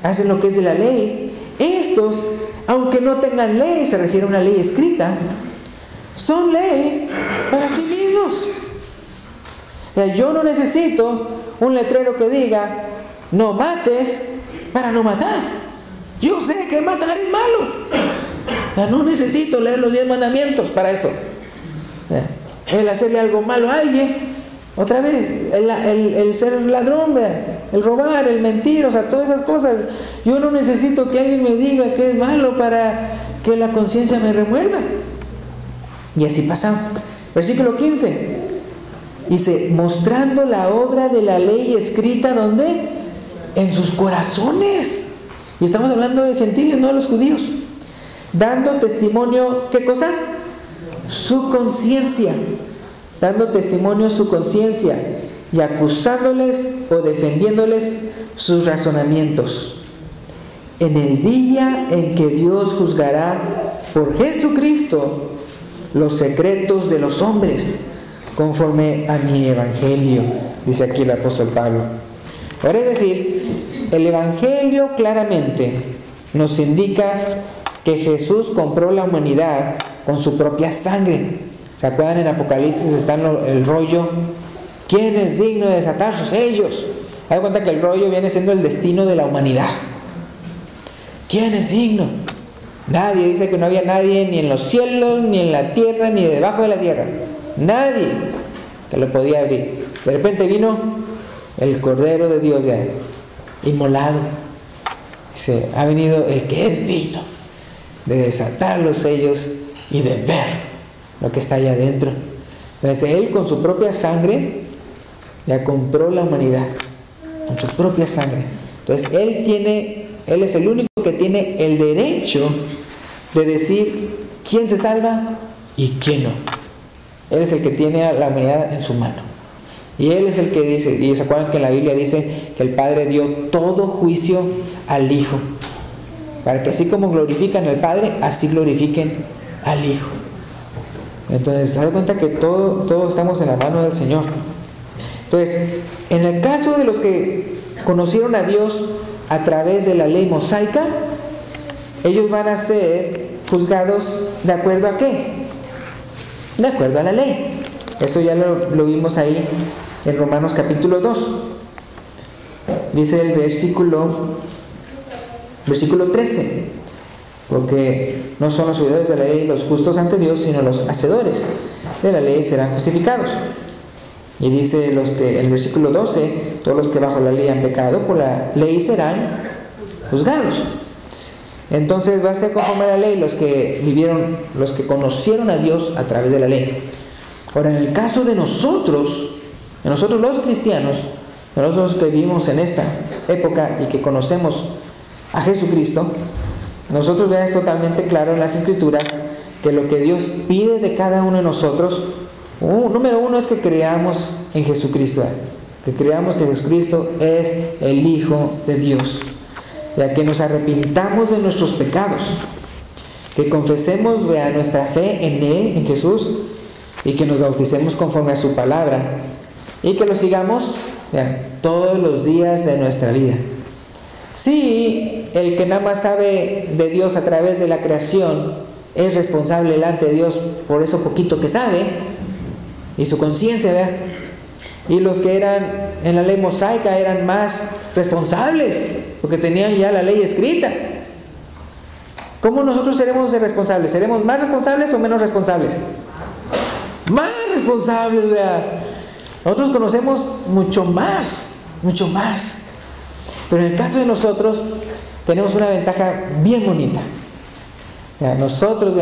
hacen lo que es de la ley. Estos, aunque no tengan ley, se refiere a una ley escrita, son ley para sí mismos. O sea, yo no necesito un letrero que diga no mates para no matar. Yo sé que matar es malo. O sea, no necesito leer los 10 mandamientos para eso. El hacerle algo malo a alguien, otra vez, el ser ladrón, el robar, el mentir, o sea, todas esas cosas. Yo no necesito que alguien me diga que es malo para que la conciencia me remuerda. Y así pasa. Versículo 15. Dice, mostrando la obra de la ley escrita, ¿dónde? En sus corazones. Y estamos hablando de gentiles, no de los judíos. Dando testimonio, ¿qué cosa? Su conciencia. Dando testimonio su conciencia y acusándoles o defendiéndoles sus razonamientos. En el día en que Dios juzgará por Jesucristo los secretos de los hombres, conforme a mi evangelio, dice aquí el apóstol Pablo. Ahora, es decir, el evangelio claramente nos indica que Jesús compró la humanidad con su propia sangre. ¿Se acuerdan? En Apocalipsis está el rollo, ¿quién es digno de desatar sus sellos? Haz cuenta que el rollo viene siendo el destino de la humanidad. ¿Quién es digno? Nadie. Dice que no había nadie ni en los cielos, ni en la tierra, ni debajo de la tierra. Nadie que lo podía abrir. De repente vino el Cordero de Dios ya inmolado. Dice, ha venido el que es digno de desatar los sellos y de ver lo que está allá adentro. Entonces Él con su propia sangre ya compró la humanidad, con su propia sangre. Entonces Él es el único que tiene el derecho de decir quién se salva y quién no. Él es el que tiene a la humanidad en su mano. Y Él es el que dice, y se acuerdan que en la Biblia dice que el Padre dio todo juicio al Hijo, para que así como glorifican al Padre, así glorifiquen al Hijo. Entonces, se da cuenta que todos estamos en la mano del Señor. Entonces, en el caso de los que conocieron a Dios a través de la ley mosaica, ellos van a ser juzgados ¿de acuerdo a qué? De acuerdo a la ley. Eso ya lo vimos ahí en Romanos capítulo 2. Dice el versículo 13, porque no son los oidores de la ley los justos ante Dios, sino los hacedores de la ley serán justificados. Y dice el versículo 12, todos los que bajo la ley han pecado, por la ley serán juzgados. Entonces va a ser conforme a la ley los que vivieron, los que conocieron a Dios a través de la ley. Ahora, en el caso de nosotros los cristianos, nosotros que vivimos en esta época y que conocemos a Jesucristo, nosotros ya es totalmente claro en las Escrituras que lo que Dios pide de cada uno de nosotros, número uno, es que creamos en Jesucristo, que creamos que Jesucristo es el Hijo de Dios, ya que nos arrepintamos de nuestros pecados, que confesemos nuestra fe en Él, en Jesús, y que nos bauticemos conforme a su palabra, y que lo sigamos todos los días de nuestra vida. Si el que nada más sabe de Dios a través de la creación es responsable delante de Dios por eso poquito que sabe y su conciencia, ¿verdad? Y los que eran en la ley mosaica eran más responsables porque tenían ya la ley escrita. ¿Cómo nosotros seremos responsables? ¿Seremos más responsables o menos responsables? Más responsables, ¿verdad? Nosotros conocemos mucho más. Pero en el caso de nosotros tenemos una ventaja bien bonita. Nosotros,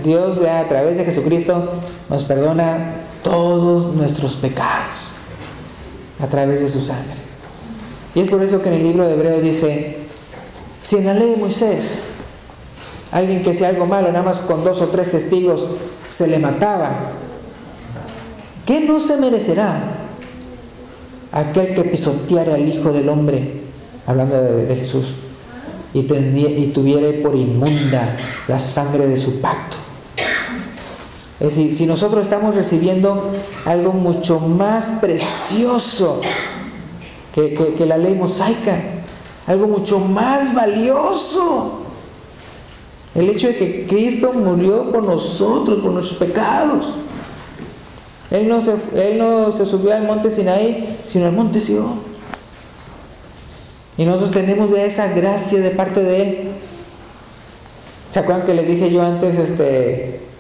Dios a través de Jesucristo nos perdona todos nuestros pecados a través de su sangre. Y es por eso que en el libro de Hebreos dice, si en la ley de Moisés, alguien que hacía algo malo, nada más con 2 o 3 testigos, se le mataba, ¿qué no se merecerá aquel que pisoteare al Hijo del Hombre, hablando de Jesús, y tuviere por inmunda la sangre de su pacto? Es decir, si nosotros estamos recibiendo algo mucho más precioso que la ley mosaica, algo mucho más valioso, el hecho de que Cristo murió por nosotros, por nuestros pecados. Él no se subió al monte Sinaí, sino al monte Sion. Y nosotros tenemos ya esa gracia de parte de Él. ¿Se acuerdan que les dije yo antes,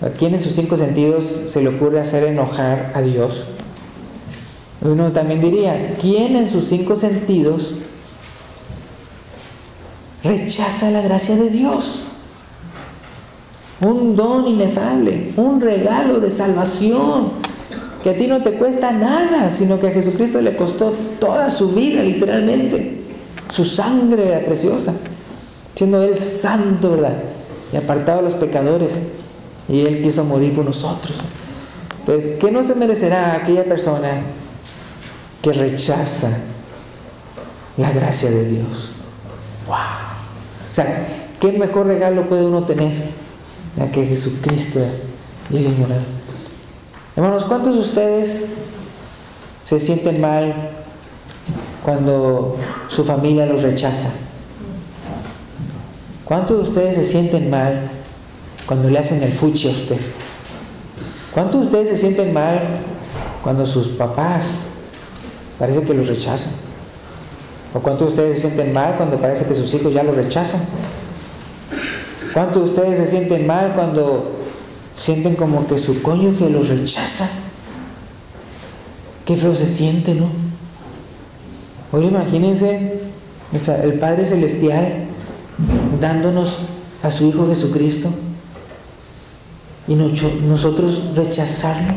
a quién en sus 5 sentidos se le ocurre hacer enojar a Dios? Uno también diría, ¿quién en sus 5 sentidos rechaza la gracia de Dios? Un don inefable, un regalo de salvación, que a ti no te cuesta nada, sino que a Jesucristo le costó toda su vida, literalmente, su sangre preciosa, siendo Él santo, ¿verdad? Y apartado de los pecadores, y Él quiso morir por nosotros. Entonces, ¿qué no se merecerá aquella persona que rechaza la gracia de Dios? ¡Wow! O sea, ¿qué mejor regalo puede uno tener que Jesucristo y el inmolado? Hermanos, ¿cuántos de ustedes se sienten mal cuando su familia los rechaza? ¿Cuántos de ustedes se sienten mal cuando le hacen el fuchi a usted? ¿Cuántos de ustedes se sienten mal cuando sus papás parece que los rechazan? ¿O cuántos de ustedes se sienten mal cuando parece que sus hijos ya los rechazan? ¿Cuántos de ustedes se sienten mal cuando sienten como que su cónyuge los rechaza? Qué feo se siente, ¿no? Ahora imagínense el Padre Celestial dándonos a su Hijo Jesucristo y nosotros rechazarlo.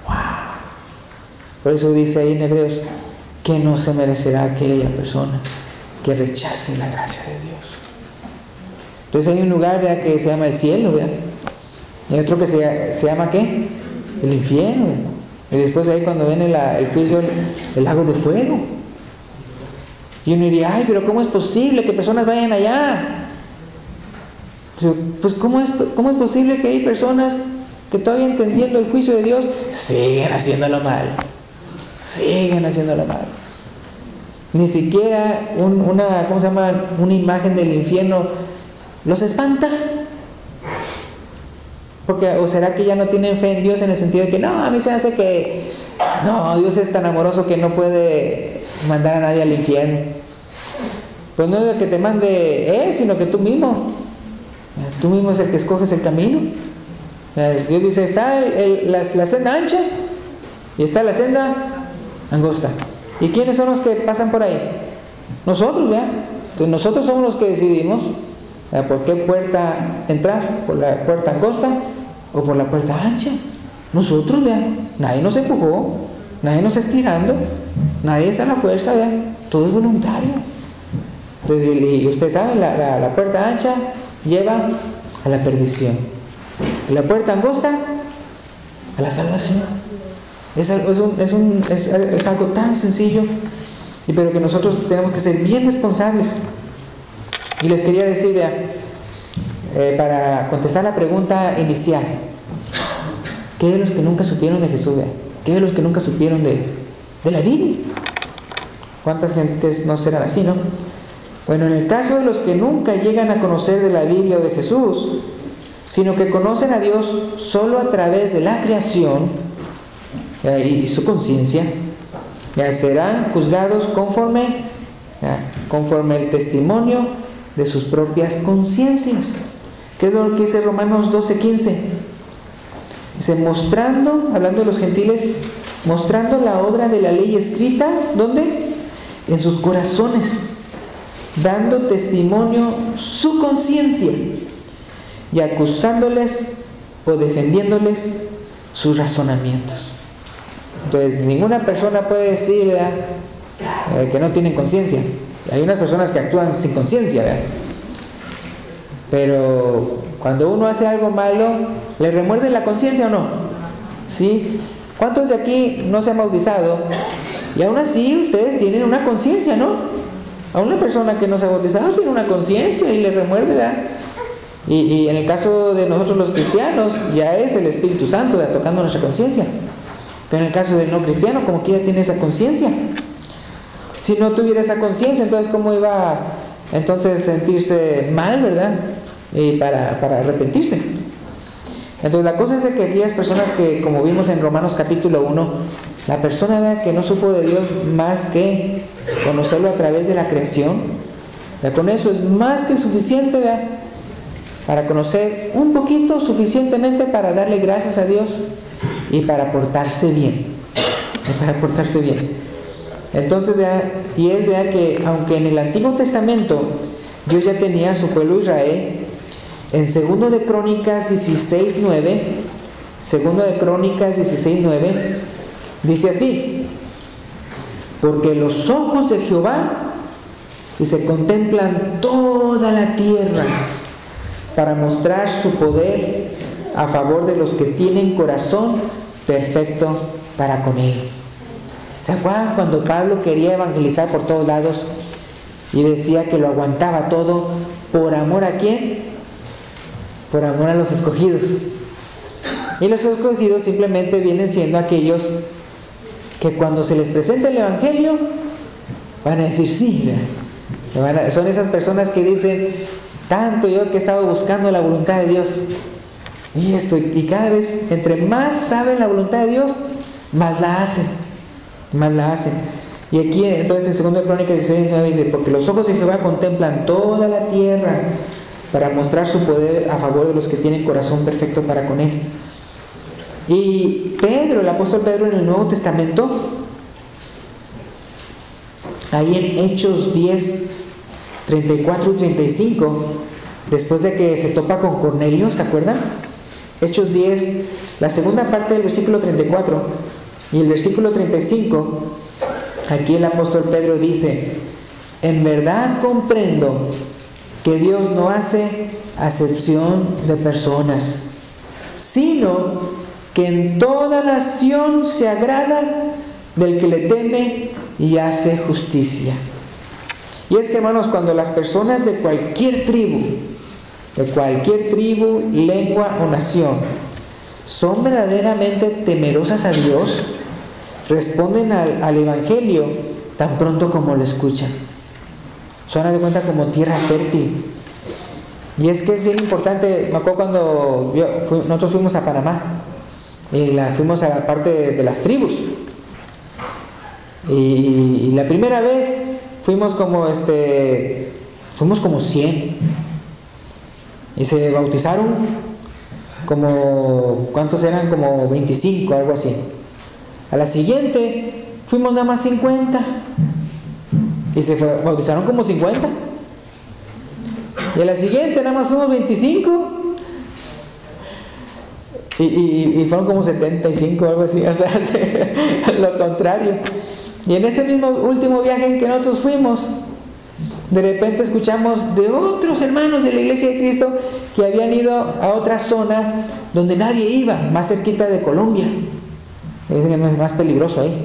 ¡Wow! Por eso dice ahí en Hebreos, que no se merecerá aquella persona que rechace la gracia de Dios. Entonces hay un lugar, ¿verdad?, que se llama el cielo, ¿verdad? Y otro que se llama ¿qué? El infierno, ¿verdad? Y después ahí cuando viene el juicio, el lago de fuego. Y uno diría, ay, pero ¿cómo es posible que personas vayan allá? Pues ¿cómo es posible que hay personas que todavía entendiendo el juicio de Dios siguen haciéndolo mal? Siguen haciéndolo mal. Ni siquiera una imagen del infierno los espanta. ¿O será que ya no tienen fe en Dios en el sentido de que no, a mí se hace que no, Dios es tan amoroso que no puede mandar a nadie al infierno? Pues no es el que te mande Él, sino que tú mismo. Tú mismo es el que escoges el camino. Dios dice, está la senda ancha y está la senda angosta. ¿Y quiénes son los que pasan por ahí? Nosotros, ¿ya? Entonces nosotros somos los que decidimos por qué puerta entrar, por la puerta angosta o por la puerta ancha. Nosotros, ¿ya? Nadie nos empujó, nadie nos está estirando, nadie es a la fuerza, ¿ya? Todo es voluntario. Entonces, y usted sabe, la puerta ancha lleva a la perdición, y la puerta angosta a la salvación. Es algo tan sencillo, pero que nosotros tenemos que ser bien responsables. Y les quería decir, para contestar la pregunta inicial, ¿qué de los que nunca supieron de Jesús? ¿Qué de los que nunca supieron de la Biblia? ¿Cuántas gentes no serán así, no? Bueno, en el caso de los que nunca llegan a conocer de la Biblia o de Jesús, sino que conocen a Dios solo a través de la creación y su conciencia, serán juzgados conforme el testimonio de sus propias conciencias. ¿Qué es lo que dice Romanos 12:15? Dice, hablando de los gentiles, mostrando la obra de la ley escrita, ¿dónde? En sus corazones, dando testimonio su conciencia y acusándoles o defendiéndoles sus razonamientos. Entonces, ninguna persona puede decir, ¿verdad?, que no tienen conciencia. Hay unas personas que actúan sin conciencia, ¿verdad? Pero cuando uno hace algo malo, ¿le remuerde la conciencia o no? ¿Sí? ¿Cuántos de aquí no se han bautizado? Y aún así ustedes tienen una conciencia, ¿no? A una persona que no se ha bautizado tiene una conciencia y le remuerde, ¿verdad? Y en el caso de nosotros los cristianos, ya es el Espíritu Santo, ¿verdad?, tocando nuestra conciencia. Pero en el caso del no cristiano, como quiera, tiene esa conciencia. Si no tuviera esa conciencia, entonces ¿cómo iba a sentirse mal, verdad? Para arrepentirse. Entonces la cosa es de que aquellas personas que, como vimos en Romanos capítulo 1, la persona, ¿verdad?, que no supo de Dios más que conocerlo a través de la creación, ¿verdad?, con eso es más que suficiente, ¿verdad?, para conocer un poquito, suficientemente para darle gracias a Dios y para portarse bien. Entonces, ¿verdad?, y es verdad que aunque en el Antiguo Testamento Dios ya tenía a su pueblo Israel, en 2 de Crónicas 16:9, dice así: porque los ojos de Jehová y se contemplan toda la tierra para mostrar su poder a favor de los que tienen corazón perfecto para con Él. ¿Se acuerdan cuando Pablo quería evangelizar por todos lados y decía que lo aguantaba todo por amor a quién? Por amor a los escogidos. Y los escogidos simplemente vienen siendo aquellos que cuando se les presenta el Evangelio van a decir sí, ¿verdad? Son esas personas que dicen: tanto yo que he estado buscando la voluntad de Dios y cada vez entre más saben la voluntad de Dios, más la hacen. Y aquí entonces en 2 de Crónicas 16:9 dice: porque los ojos de Jehová contemplan toda la tierra para mostrar su poder a favor de los que tienen corazón perfecto para con Él. Y Pedro, el apóstol Pedro, en el Nuevo Testamento, ahí en Hechos 10, 34 y 35, después de que se topa con Cornelio, ¿se acuerdan? Hechos 10, la segunda parte del versículo 34 y el versículo 35, aquí el apóstol Pedro dice: en verdad comprendo que Dios no hace acepción de personas, sino que en toda nación se agrada del que le teme y hace justicia. Y es que, hermanos, cuando las personas de cualquier tribu, lengua o nación, son verdaderamente temerosas a Dios, responden al Evangelio tan pronto como lo escuchan. Son, de cuenta, como tierra fértil. Y es que es bien importante. Me acuerdo cuando nosotros fuimos a Panamá y fuimos a la parte de las tribus, y la primera vez fuimos como 100 y se bautizaron como, ¿cuántos eran? Como 25, algo así. A la siguiente fuimos nada más 50 y se bautizaron como 50. Y a la siguiente nada más fuimos 25 y fueron como 75, algo así. O sea, lo contrario. Y en ese mismo último viaje en que nosotros fuimos, de repente escuchamos de otros hermanos de la Iglesia de Cristo que habían ido a otra zona donde nadie iba, más cerquita de Colombia. Dicen que es más peligroso ahí.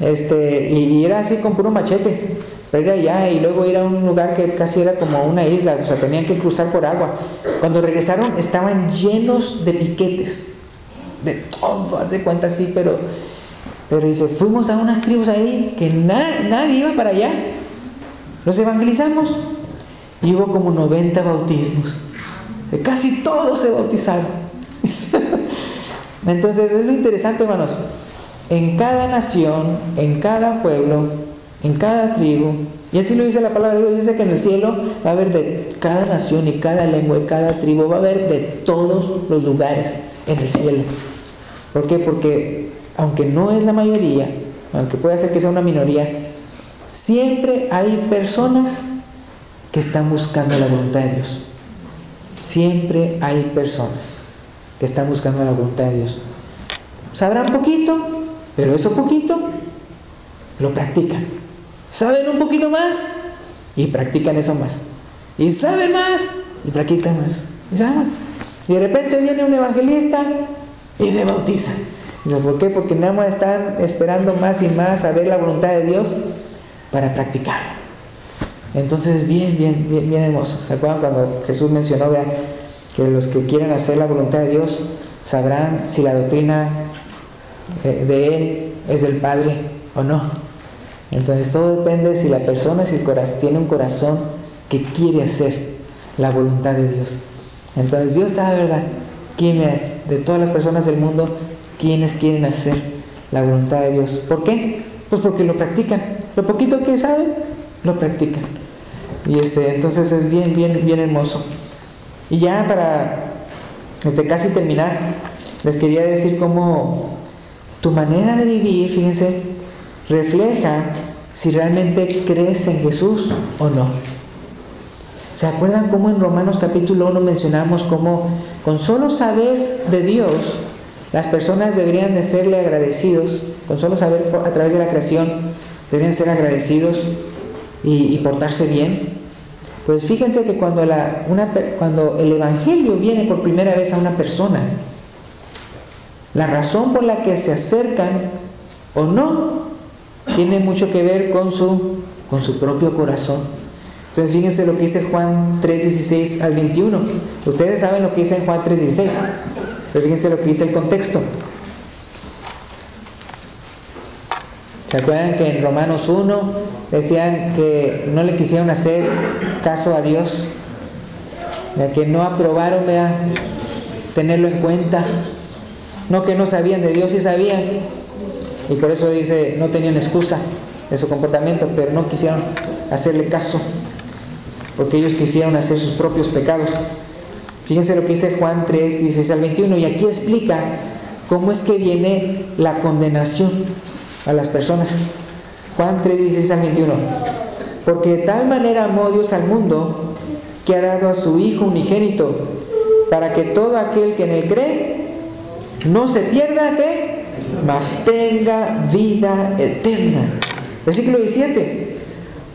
Y era así con puro machete, para ir allá y luego ir a un lugar que casi era como una isla, o sea, tenían que cruzar por agua. Cuando regresaron estaban llenos de piquetes, de todo, haz de cuenta así, pero dice, fuimos a unas tribus ahí que nadie iba para allá. Los evangelizamos y hubo como 90 bautismos. Casi todos se bautizaron. Entonces es lo interesante, hermanos. En cada nación, en cada pueblo, en cada tribu, y así lo dice la palabra de Dios, dice que en el cielo va a haber de cada nación y cada lengua y cada tribu, va a haber de todos los lugares en el cielo. ¿Por qué? Porque aunque no es la mayoría, aunque puede ser que sea una minoría, siempre hay personas que están buscando la voluntad de Dios. Siempre hay personas que están buscando la voluntad de Dios. Sabrán poquito, pero eso poquito lo practican. Saben un poquito más y practican eso más. Y saben más y practican más. Y saben más. Y de repente viene un evangelista y se bautiza. ¿Por qué? Porque nada más están esperando más y más a ver la voluntad de Dios para practicarlo. Entonces, bien hermoso. ¿Se acuerdan cuando Jesús mencionó, vean, que los que quieren hacer la voluntad de Dios sabrán si la doctrina de Él es del Padre o no? Entonces, todo depende de si la persona, si el corazón, tiene un corazón que quiere hacer la voluntad de Dios. Entonces, Dios sabe, ¿verdad?, quién, de todas las personas del mundo, quienes quieren hacer la voluntad de Dios. ¿Por qué? Pues porque lo practican. Lo poquito que saben, lo practican. Y entonces es bien hermoso. Y ya para casi terminar, les quería decir cómo tu manera de vivir, fíjense, refleja si realmente crees en Jesús o no. ¿Se acuerdan cómo en Romanos capítulo 1 mencionamos cómo con solo saber de Dios las personas deberían de serle agradecidos? Con solo saber a través de la creación deberían ser agradecidos y portarse bien. Pues fíjense que cuando el Evangelio viene por primera vez a una persona, la razón por la que se acercan o no tiene mucho que ver con su propio corazón. Entonces fíjense lo que dice Juan 3:16 al 21. Ustedes saben lo que dice en Juan 3:16, pero fíjense lo que dice el contexto. ¿Se acuerdan que en Romanos 1 decían que no le quisieron hacer caso a Dios? Que no aprobaron, ¿verdad?, tenerlo en cuenta. No que no sabían de Dios, sí sabían. Y por eso dice, no tenían excusa de su comportamiento, pero no quisieron hacerle caso, porque ellos quisieron hacer sus propios pecados. Fíjense lo que dice Juan 3:16 al 21, y aquí explica cómo es que viene la condenación a las personas. Juan 3:16 al 21. Porque de tal manera amó Dios al mundo, que ha dado a su Hijo unigénito, para que todo aquel que en él cree no se pierda, ¿qué?, mas tenga vida eterna. Versículo 17.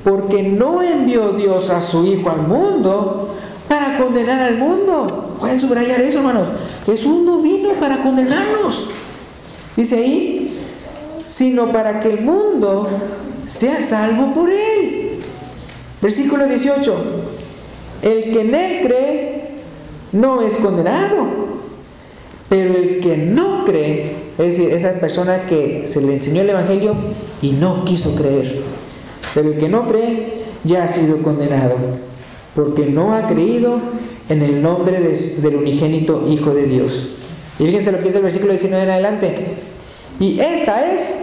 Porque no envió Dios a su Hijo al mundo para condenar al mundo. Pueden subrayar eso, hermanos. Jesús no vino para condenarnos, dice ahí, sino para que el mundo sea salvo por Él. Versículo 18. El que en Él cree no es condenado, pero el que no cree, es decir, esa persona que se le enseñó el Evangelio y no quiso creer, pero el que no cree ya ha sido condenado, porque no ha creído en el nombre del unigénito Hijo de Dios. Y fíjense lo que dice el versículo 19 en adelante. Y esta es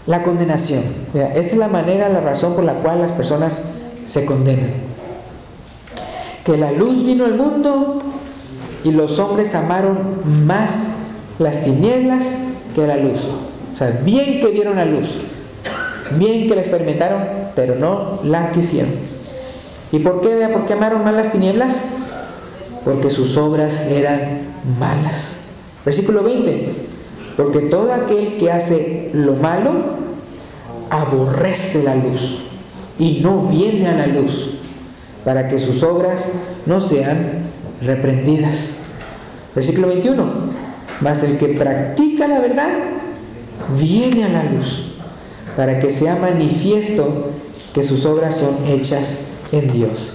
la condenación. Mira, esta es la manera, la razón por la cual las personas se condenan. Que la luz vino al mundo y los hombres amaron más las tinieblas que la luz. O sea, bien que vieron la luz, bien que la experimentaron, pero no la quisieron. ¿Y por qué? ¿Por qué amaron más las tinieblas? Porque sus obras eran malas. Versículo 20. Porque todo aquel que hace lo malo aborrece la luz y no viene a la luz, para que sus obras no sean reprendidas. Versículo 21. Mas el que practica la verdad viene a la luz, para que sea manifiesto que sus obras son hechas en Dios.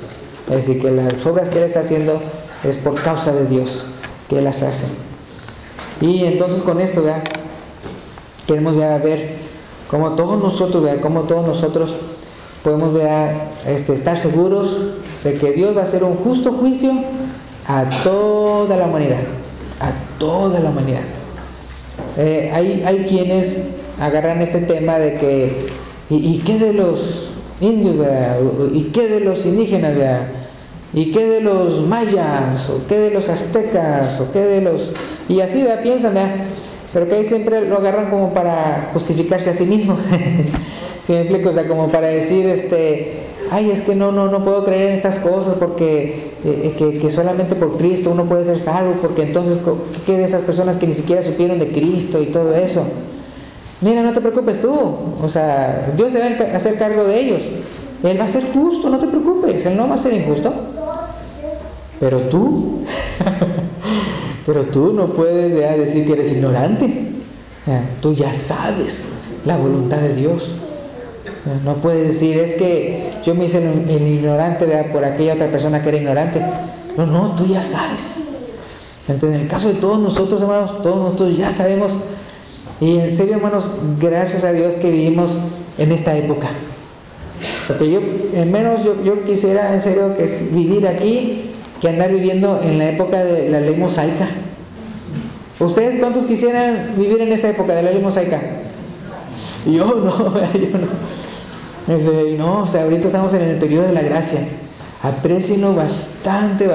Es decir, que las obras que Él está haciendo es por causa de Dios que Él las hace. Y entonces con esto ya queremos ya ver cómo todos nosotros podemos estar seguros de que Dios va a hacer un justo juicio a toda la humanidad. A toda la humanidad. Hay quienes agarran este tema de que ¿y qué de los indios, verdad? ¿Y qué de los indígenas, verdad? ¿Y qué de los mayas? ¿O qué de los aztecas? ¿O qué de los...? Y así, ¿verdad?, piensan, ¿verdad? Pero que ahí siempre lo agarran como para justificarse a sí mismos. ¿Sí me explico? O sea, como para decir, ay, es que no puedo creer en estas cosas porque que solamente por Cristo uno puede ser salvo, porque entonces, ¿qué de esas personas que ni siquiera supieron de Cristo y todo eso? mira, no te preocupes tú, o sea, Dios se va a hacer cargo de ellos. Él va a ser justo, no te preocupes, Él no va a ser injusto. Pero tú, no puedes decir que eres ignorante. Tú ya sabes la voluntad de Dios. No puedes decir, es que yo me hice el ignorante, ¿verdad?, por aquella otra persona que era ignorante. No, tú ya sabes. Entonces, en el caso de todos nosotros, hermanos, todos nosotros ya sabemos. Y en serio, hermanos, gracias a Dios que vivimos en esta época. Porque yo quisiera, en serio, que vivir aquí, que andar viviendo en la época de la ley mosaica. ¿Ustedes cuántos quisieran vivir en esa época de la ley mosaica? Yo no. No, o sea, ahorita estamos en el periodo de la gracia. Aprécienlo bastante.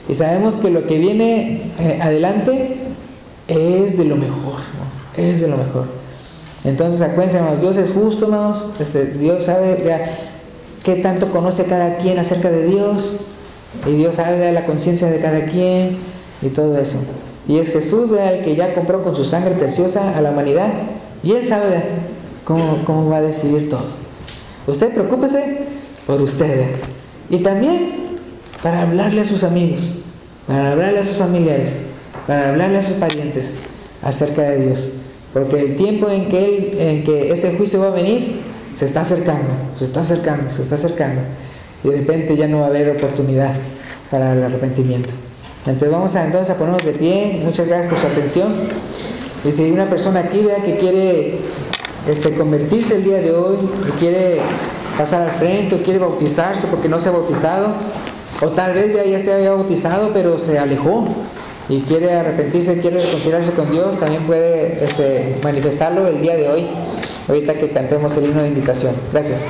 Y sabemos que lo que viene adelante es de lo mejor, ¿no? Es de lo mejor. Entonces, acuérdense, hermanos, Dios es justo, hermanos. Dios sabe qué tanto conoce a cada quien acerca de Dios. Y Dios sabe la conciencia de cada quien y todo eso. Y es Jesús, el que ya compró con su sangre preciosa a la humanidad. Y Él sabe cómo va a decidir todo. Usted preocúpese por usted. Y también para hablarle a sus amigos, para hablarle a sus familiares, para hablarle a sus parientes acerca de Dios. Porque el tiempo en que ese juicio va a venir se está acercando. Y de repente ya no va a haber oportunidad para el arrepentimiento. Entonces vamos a ponernos de pie. Muchas gracias por su atención. Y si hay una persona aquí, ¿verdad?, que quiere convertirse el día de hoy, que quiere pasar al frente, o quiere bautizarse porque no se ha bautizado, o tal vez ya se había bautizado pero se alejó y quiere arrepentirse, quiere reconciliarse con Dios, también puede manifestarlo el día de hoy, ahorita que cantemos el himno de invitación. Gracias.